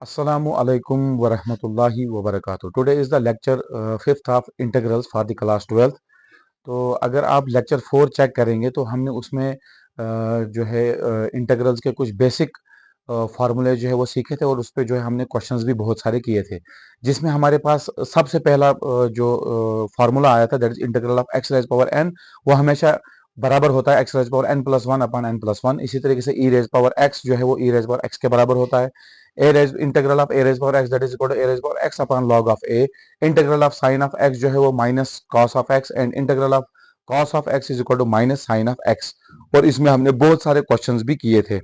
Assalamu alaikum wa rahmatullahi wa barakatuh. Today is the lecture fifth of integrals for the class 12th. तो अगर आप lecture 4 check करेंगे तो हमने उसमें जो है इंटीग्रल्स के कुछ बेसिक फार्मूले जो है वो सीखे थे और उस पे जो है हमने क्वेश्चंस भी बहुत सारे किए थे, जिसमें हमारे पास सबसे पहला जो फार्मूला आया था that is integral of x raise power n. वो हमेशा बराबर होता है x raise power n plus one upon n plus one. इसी तरीके से ई रेज पावर एक्स जो है वो ई रेज पावर एक्स के बराबर होता है। A raise integral of a raise power x that is equal to a raise power x upon log of a. Integral of sine of x जो है वो minus cos of x and integral of cos of x is equal to minus sine of x. और इसमें हमने बहुत सारे questions भी किए थे।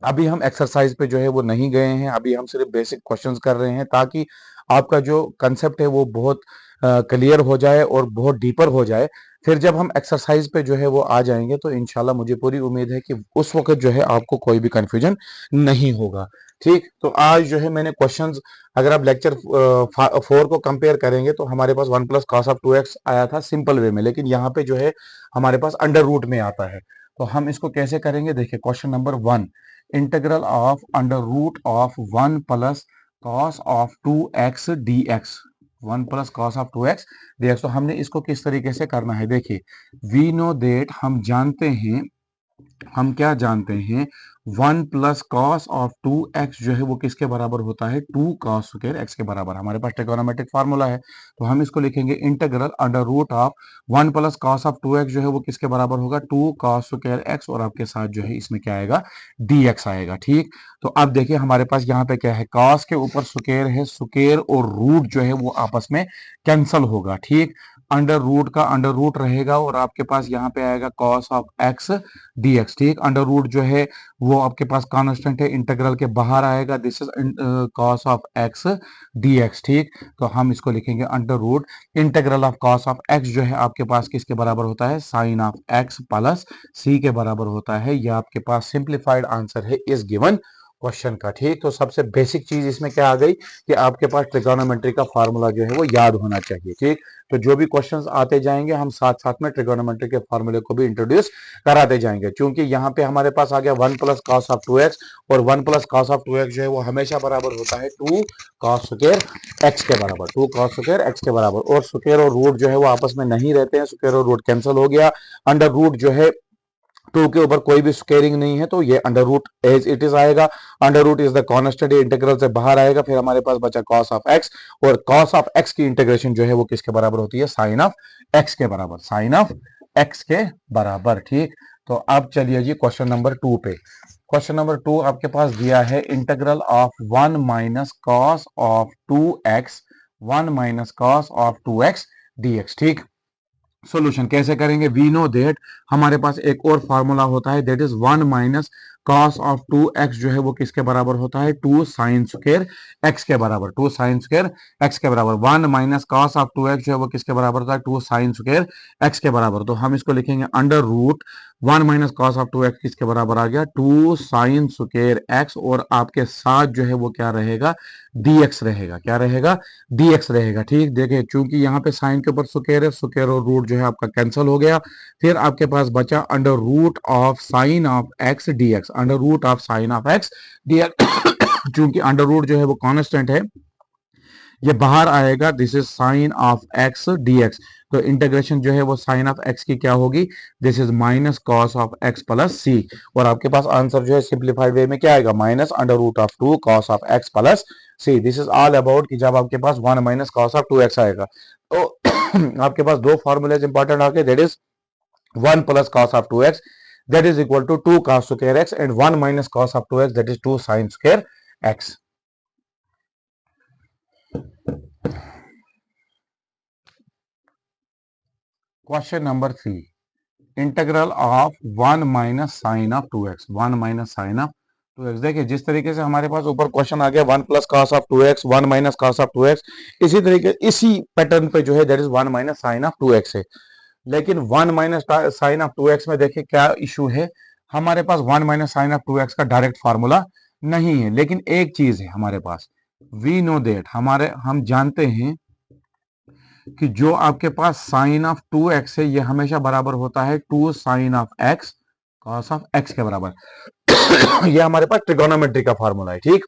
अभी हम एक्सरसाइज पे जो है वो नहीं गए हैं, अभी हम सिर्फ बेसिक क्वेश्चंस कर रहे हैं ताकि आपका जो कंसेप्ट है वो बहुत क्लियर हो जाए और बहुत डीपर हो जाए। फिर जब हम एक्सरसाइज पे जो है वो आ जाएंगे तो इंशाल्लाह मुझे पूरी उम्मीद है कि उस वक्त जो है आपको कोई भी कंफ्यूजन नहीं होगा। ठीक, तो आज जो है मैंने क्वेश्चंस, अगर आप लेक्चर 4 को कंपेयर करेंगे तो हमारे पास one plus cos of 2x आया था सिंपल वे में, लेकिन यहाँ पे जो है हमारे पास अंडर रूट में आता है। तो हम इसको कैसे करेंगे, देखिए question number 1, integral of under root of 1 plus cos of 2x dx। 1 plus cos of 2x dx। तो हमने इसको किस तरीके से करना है, देखिए वी नो दैट, हम क्या जानते हैं 1 प्लस कॉस ऑफ 2x जो है वो किसके बराबर होता है 2 कॉस स्क्वायर x के बराबर। हमारे पास ट्रिगोनोमेट्रिक फार्मूला है, तो हम इसको लिखेंगे integral under root of 1 plus cos of 2x जो है वो किसके बराबर होगा 2 कॉस स्क्वायर x, और आपके साथ जो है इसमें क्या आएगा dx आएगा। ठीक, तो अब देखिए हमारे पास यहाँ पे क्या है, कॉस के ऊपर स्क्वायर है, स्क्वायर और रूट जो है वो आपस में कैंसल होगा। ठीक, अंडर रूट का अंडर रूट रहेगा और आपके पास यहाँ पे आएगा कॉस ऑफ एक्स dx। ठीक, अंडर रूट जो है वो आपके पास कांस्टेंट है, इंटीग्रल के बाहर आएगा, this is cos of x dx। ठीक, तो हम इसको लिखेंगे under root integral of cos of x जो है आपके पास किसके बराबर होता है sine of x plus C के बराबर होता है। यह आपके पास सिंप्लीफाइड आंसर है इस गिवन क्वेश्चन का। ठीक, तो सबसे बेसिक चीज इसमें क्या आ गई कि आपके पास ट्रिगोनोमेट्री का फार्मूला जो है वो याद होना चाहिए। ठीक, तो जो भी क्वेश्चंस आते जाएंगे हम साथ साथ में ट्रिगोनोमेट्री के फार्मूले को भी इंट्रोड्यूस कराते जाएंगे, क्योंकि यहाँ पे हमारे पास आ गया 1 प्लस कॉस ऑफ 2x, और 1 प्लस कॉस ऑफ 2x जो है वो हमेशा बराबर होता है 2 कॉस स्क्वायर x के बराबर, 2 कॉस स्क्वायर x के बराबर। और स्क्वायर और रूट जो है वो आपस में नहीं रहते हैं, स्क्वायर और रूट कैंसिल हो गया। अंडर रूट जो है 2 के ऊपर कोई भी स्क्वेयरिंग नहीं है तो ये under root as it is आएगा। Under root is the constant, integral से बाहर आएगा। फिर हमारे पास बचा कॉस ऑफ एक्स, और कॉस ऑफ एक्स की इंटीग्रेशन जो है वो किसके बराबर होती है साइन ऑफ एक्स के बराबर, साइन ऑफ एक्स के बराबर। ठीक, तो अब चलिए जी क्वेश्चन नंबर 2 पे। क्वेश्चन नंबर 2 आपके पास दिया है integral of 1 minus cos of 2x, 1 minus cos of 2x dx। ठीक, सॉल्यूशन कैसे करेंगे, वी नो दैट हमारे पास एक और फार्मूला होता है that is 1 minus cos of 2x जो है वो किसके बराबर होता है 2 साइन स्क्वायर x के बराबर, 2 साइन स्क्वायर x के बराबर। 1 माइनस कॉस ऑफ 2x जो है वो किसके बराबर होता है 2 साइन स्क्वायर x के बराबर। तो हम इसको लिखेंगे under root 1 minus cos of 2x किसके बराबर आ गया 2 साइन स्क्वायर x, और आपके साथ जो है वो क्या रहेगा dx रहेगा, क्या रहेगा dx रहेगा। ठीक, देखिए चूंकि यहाँ पे साइन के ऊपर स्क्वायर है, स्क्वायर और रूट जो है आपका कैंसिल हो गया। फिर आपके पास बचा under root of sine of x dx, under root of sine of x dx। चूंकि अंडर रूट जो है वो कांस्टेंट है, ये बाहर आएगा, this is sine of x dx। तो इंटीग्रेशन जो है वो साइन ऑफ एक्स की क्या होगी, this is minus cos of x plus C. और आपके पास आंसर जो है सिंप्लीफाइड वे में क्या आएगा minus under root of 2 cos of x plus C. This is all about कि जब आपके पास 1 माइनस कॉस ऑफ 2x आएगा तो आपके पास दो फॉर्मूलेज इंपॉर्टेंट आ गए, that is 1 plus cos of 2x that is equal to 2 cos square x and 1 minus cos of 2x that is 2 sin square x. Question number 3, integral of 1 minus sin of 2x, 1 minus sin of 2x। देखिए जिस तरीके से हमारे पास ऊपर question आ गया 1 plus cos of 2x, 1 minus cos of 2x, इसी तरीके इसी पैटर्न पे जो है that is 1 minus sine of 2x है। लेकिन 1 माइनस साइन ऑफ 2x में देखिए क्या इशू है, हमारे पास 1 माइनस साइन ऑफ 2x का डायरेक्ट फार्मूला नहीं है। लेकिन एक चीज है हमारे पास, वी नो दैट हम जानते हैं कि जो आपके पास साइन ऑफ 2x है ये हमेशा बराबर होता है 2 sine of x cos of x के बराबर। ये हमारे पास ट्रिगोनोमेट्री का फार्मूला है। ठीक,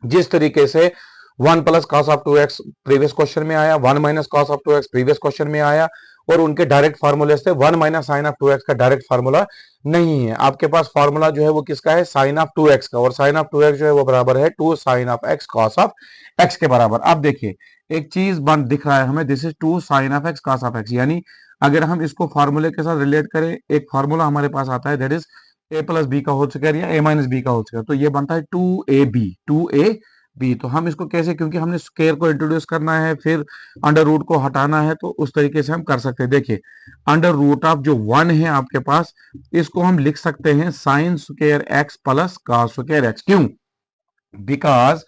जिस तरीके से 1 plus cos of 2x previous question में आया, 1 minus cos of 2x previous question में आया, और उनके डायरेक्ट फार्मूले से 1 माइनस साइन ऑफ 2x का डायरेक्ट फार्मूला नहीं है। आपके पास फार्मूला जो है वो किसका है, साइन ऑफ 2x का, और साइन ऑफ 2x जो है वो बराबर है 2 sine of x cos of x के बराबर। अब देखिए एक चीज बन दिख रहा है हमें, this is 2 sine of x cos of x, यानी अगर हम इसको फार्मूले के साथ रिलेट करें, एक फार्मूला हमारे पास आता है that is a plus B का होल स्क्वायर या a माइनस बी का होल स्क्वायर, तो ये बनता है 2ab। तो हम इसको कैसे, क्योंकि हमने स्क्वायर को इंट्रोड्यूस करना है फिर अंडर रूट को हटाना है, तो उस तरीके से हम कर सकते हैं। देखिए अंडर रूट ऑफ जो 1 है आपके पास, इसको हम लिख सकते हैं sine square x plus cos square x. क्यों? Because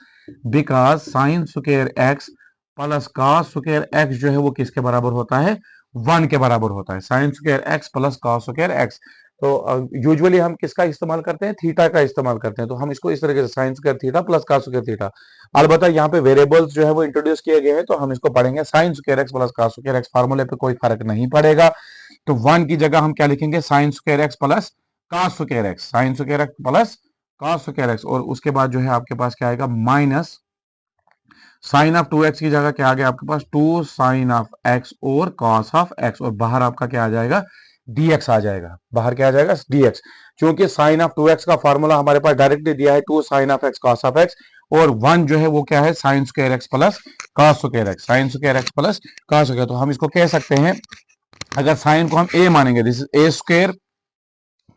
because sine square x plus cos square x जो है वो किसके बराबर होता है, 1 के बराबर होता है। Sine square x plus cos square x, तो यूजुअली हम किसका इस्तेमाल करते हैं, थीटा का इस्तेमाल करते हैं, तो हम इसको इस तरीके से sine square theta plus cos square theta. अलबत्ता यहाँ पे वेरिएबल्स जो है वो इंट्रोड्यूस किए गए हैं, तो हम इसको पढ़ेंगे sign square x plus cos square x, फार्मूले पे कोई फर्क नहीं पड़ेगा। तो 1 की जगह हम क्या लिखेंगे, sign square x plus cos square x, sine square x plus cos square x, और उसके बाद जो है आपके पास क्या आएगा, माइनस साइन ऑफ 2x की जगह क्या आ गया आपके पास, 2 साइन ऑफ x और कॉस ऑफ x, और बाहर आपका क्या आ जाएगा, dx आ जाएगा। बाहर क्या आ जाएगा, dx। क्योंकि साइन ऑफ 2x का फॉर्मूला हमारे पास डायरेक्टली दिया है 2 sine of x cos of x, और 1 जो है वो क्या है, sine square x plus cos square x, sine square x plus cos square. तो हम इसको कह सकते हैं, अगर साइन को हम a मानेंगे, this is a square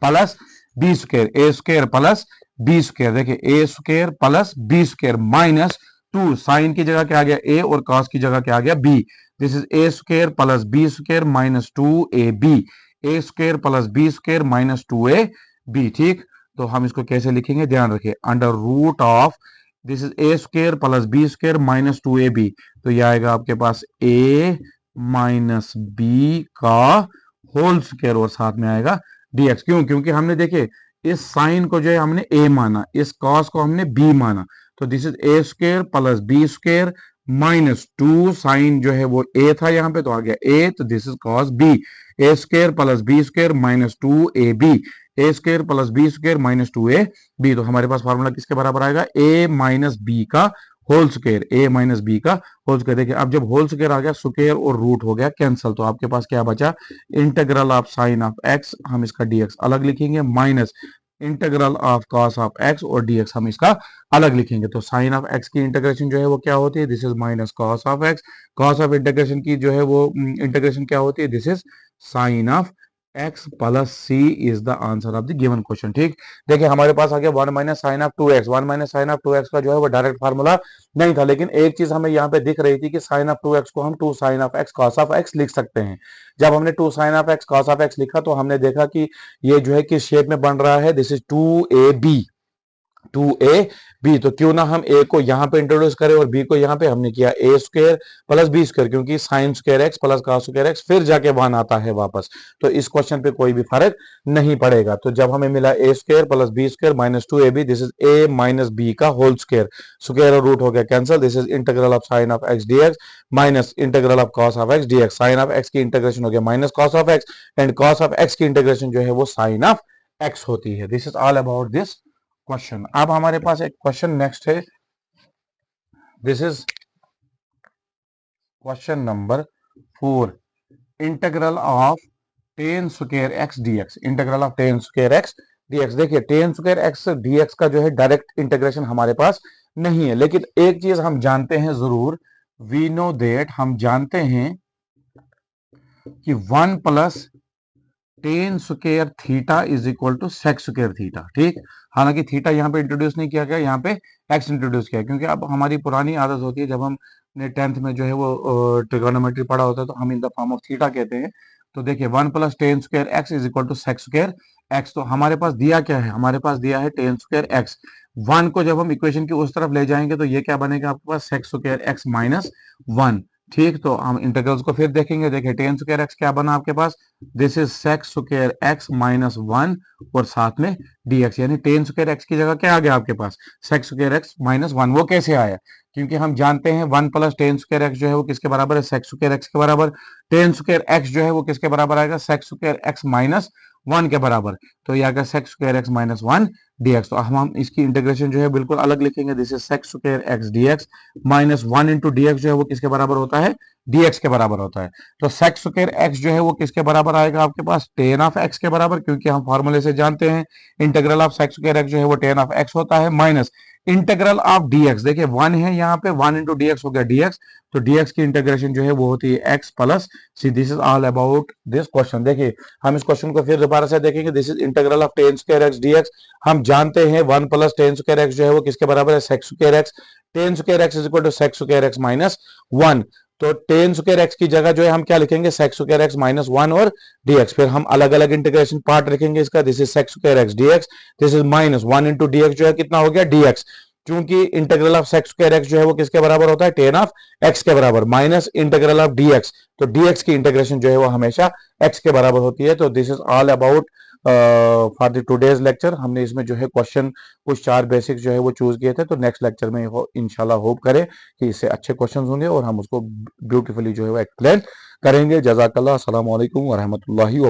plus B square, A square plus B square. देखिए A square plus B square minus 2, sine की जगह क्या आ गया ए, और कॉस की जगह क्या आ गया B. This is A square plus B square minus 2ab, A square plus B square minus 2ab। ठीक, तो हम इसको कैसे लिखेंगे, ध्यान रखिए, under root of this is A square plus B square minus 2ab, तो यह आएगा आपके पास a माइनस बी का होल स्क्वायर, और साथ में आएगा dx। क्यों? क्योंकि हमने देखे इस साइन को जो है हमने a माना, इस कॉस को हमने b माना, तो this is A square plus B square minus 2, sine जो है वो a था यहाँ पे, तो आ गया a, तो this is cos b, A square plus B square minus 2ab, A square plus B square minus 2ab। तो हमारे पास फॉर्मूला किसके बराबर आएगा, a माइनस बी का whole square, a minus B का होल स्क्वायर। देखिए अब जब होल स्क्वायर आ गया, स्क्वायर और रूट हो गया कैंसिल, तो आपके पास क्या बचा, integral of sine of x, हम इसका dx अलग लिखेंगे, minus integral of cos of x, और dx हम इसका अलग लिखेंगे। तो साइन ऑफ x की इंटीग्रेशन जो है वो क्या होती है, this is minus cos of x, cos of integration की जो है वो इंटीग्रेशन क्या होती है, this is sine of x plus c is the answer of the given question. ठीक, देखिए हमारे पास आ गया 1 minus sine of 2x, 1 minus sine of 2x का जो है वो डायरेक्ट फार्मूला नहीं था, लेकिन एक चीज हमें यहाँ पे दिख रही थी कि साइन ऑफ 2x को हम 2 sine of x cos of x लिख सकते हैं। जब हमने 2 sine of x cos of x लिखा, तो हमने देखा कि ये जो है किस शेप में बन रहा है, दिस इज 2ab, 2ab। तो क्यों ना हम a को यहाँ पे इंट्रोड्यूस करें और b को यहाँ पे, हमने किया a square plus B square, क्योंकि sine square x plus cos square x फिर जाके वन आता है वापस, तो इस क्वेश्चन पे कोई भी फर्क नहीं पड़ेगा। तो जब हमें मिला a square plus B square minus 2ab, this is a minus b का होल स्क्वायर, स्क्वायर और रूट हो गया cancel, this is integral of sine of x dx minus integral of cos of x dx। Sine of x की integration हो गया minus cos of x, and cos of x की integration जो है वो साइन ऑफ x होती है। This is all about this question. अब हमारे पास एक क्वेश्चन नेक्स्ट है, this is question number 4, integral of tan square x dx, integral of tan square x dx। देखिए टेन स्क्वायर एक्स dx का जो है डायरेक्ट इंटीग्रेशन हमारे पास नहीं है, लेकिन एक चीज हम जानते हैं जरूर, वी नो दैट, हम जानते हैं कि 1 plus tan square theta is equal to sec square theta. ठीक, हालांकि थीटा यहाँ पे इंट्रोड्यूस नहीं किया गया, यहाँ पे एक्स इंट्रोड्यूस किया, क्योंकि अब हमारी पुरानी आदत होती है, जब हमने 10th में जो है वो ट्रिगोनोमेट्री पढ़ा होता है, तो हम in the form of theta कहते हैं। तो देखिए 1 plus tan square x is equal to sec square x, तो हमारे पास दिया क्या है, हमारे पास दिया है टेन स्क्वायर एक्स। 1 को जब हम इक्वेशन की उस तरफ ले जाएंगे, तो ये क्या बनेगा आपके पास, सेक स्क्वायर एक्स माइनस 1। ठीक, तो हम इंटीग्रल्स को फिर देखेंगे। देखिए टेन स्क्वायर एक्स क्या बना आपके पास, this is sec square x minus 1, और साथ में dx, यानी टेन स्क्वायर एक्स की जगह क्या आ गया आपके पास, सेक स्क्वायर एक्स माइनस 1। वो कैसे आया, क्योंकि हम जानते हैं 1 प्लस टेन स्क्वायर एक्स जो है वो किसके बराबर है, सेक स्क्वायर एक्स के बराबर। टेन स्क्वायर एक्स जो है वो किसके बराबर आएगा, सेक स्क्वायर एक्स माइनस 1 के बराबर, तो ये आएगा sec square x minus 1 dx। तो हम इसकी इंटीग्रेशन जो है बिल्कुल अलग लिखेंगे, this is sec square x dx minus 1 into dx जो है वो किसके बराबर होता है, dx के बराबर होता है। तो सेक स्क्वायर एक्स जो है वो किसके बराबर आएगा आपके पास, टेन ऑफ एक्स के बराबर, क्योंकि हम फॉर्मूले से जानते हैं integral of sec square x जो है वो टेन ऑफ एक्स होता है, माइनस इंटीग्रल ऑफ dx, देखिए 1 है यहाँ पे, 1 इंटू dx हो गया dx, तो dx की इंटीग्रेशन जो है वो होती है x plus C. This is all about this question. देखिए हम इस क्वेश्चन को फिर दोबारा से देखेंगे, this is integral of tan square x dx। हम जानते हैं 1 प्लस टेन स्क्वायर एक्स जो है वो किसके बराबर है, sec square x. Tan square x is equal to sec square x minus 1। तो टेन स्क्वायर एक्स की जगह जो है हम क्या लिखेंगे, सेक स्क्वायर एक्स माइनस 1 और dx। फिर हम अलग अलग इंटीग्रेशन पार्ट रखेंगे इसका, this is sec square x dx, this is minus 1 into dx जो है कितना हो गया dx। क्योंकि integral of sec square x जो है वो किसके बराबर होता है, टेन ऑफ एक्स के बराबर, माइनस इंटीग्रल ऑफ dx। तो dx की इंटीग्रेशन जो है वो हमेशा x के बराबर होती है। तो this is all about for the today's lecture. हमने इसमें जो है क्वेश्चन कुछ 4 बेसिक जो है वो चूज किए थे। तो नेक्स्ट लेक्चर में इंशाल्लाह होप करें कि इससे अच्छे क्वेश्चन होंगे और हम उसको ब्यूटीफुली जो है वो एक्सप्लेन करेंगे। जजाकल्लाह, अस्सलाम वालेकुम व रहमतुल्लाहि व बरकातहू।